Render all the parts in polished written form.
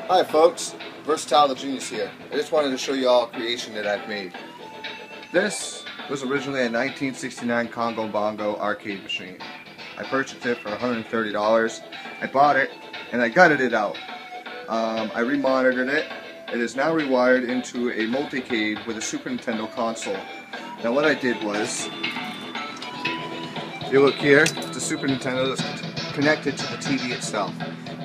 Hi folks, VersatileGenius here. I just wanted to show you all a creation that I've made. This was originally a 1969 Congo bongo arcade machine. I purchased it for $130. I bought it and I gutted it out. I remonitored it. It is now rewired into a multi-cade with a Super Nintendo console. Now what I did was, if you look here, it's a Super Nintendo that's connected to the TV itself.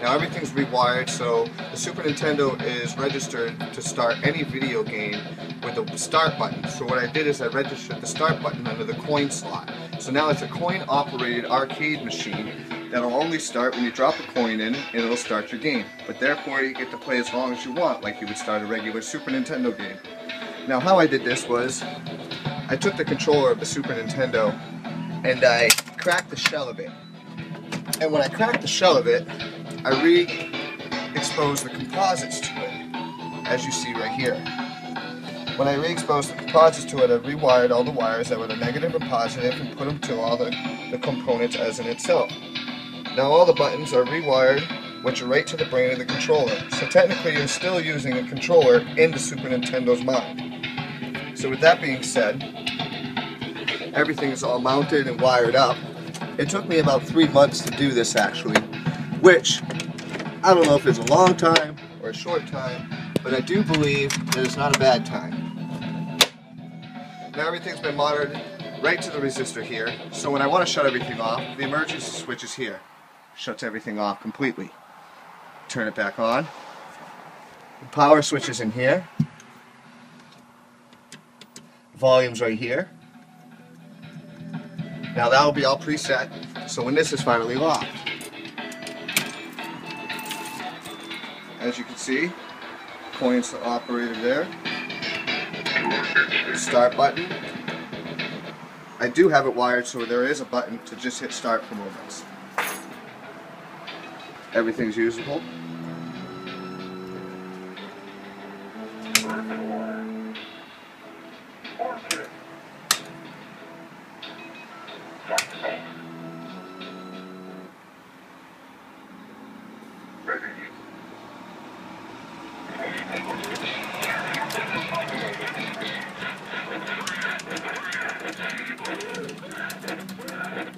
Now everything's rewired, so the Super Nintendo is registered to start any video game with the start button. So what I did is I registered the start button under the coin slot. So now it's a coin operated arcade machine that'll only start when you drop a coin in and it'll start your game. But therefore you get to play as long as you want, like you would start a regular Super Nintendo game. Now how I did this was, I took the controller of the Super Nintendo and I cracked the shell of it. And when I cracked the shell of it, I re-exposed the composites to it, as you see right here. When I re-exposed the composites to it, I rewired all the wires that were the negative and positive and put them to all the components as in itself. Now all the buttons are rewired, which are right to the brain of the controller. So technically you're still using a controller in the Super Nintendo's mind. So with that being said, everything is all mounted and wired up. It took me about 3 months to do this actually, which I don't know if it's a long time or a short time, but I do believe that it's not a bad time. Now everything's been monitored right to the resistor here, so when I want to shut everything off, the emergency switch is here. Shuts everything off completely. Turn it back on. The power switch is in here. Volume's right here. Now that will be all preset, so when this is finally locked. As you can see, coins operated there. Start button. I do have it wired so there is a button to just hit start for moments. Everything's usable.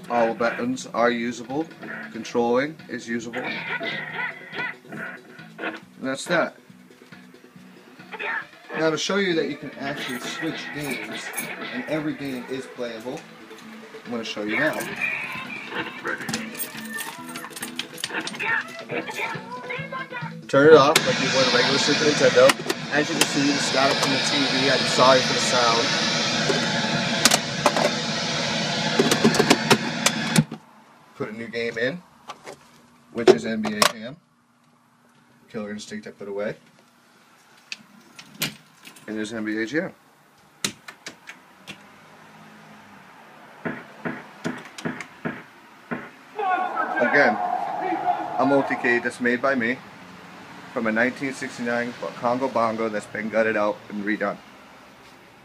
All the buttons are usable. Controlling is usable. And that's that. Now to show you that you can actually switch games and every game is playable, I'm going to show you now. Turn it off like you would a regular Super Nintendo. As you can see, the static from the TV, I'm sorry for the sound. Put a new game in, which is NBA Jam. Killer Instinct I put away. And there's NBA Jam. Again, a multi-cade that's made by me from a 1969 Congo bongo that's been gutted out and redone.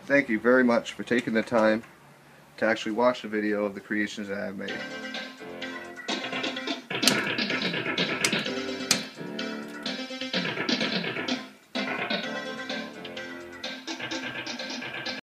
Thank you very much for taking the time to actually watch the video of the creations that I've made.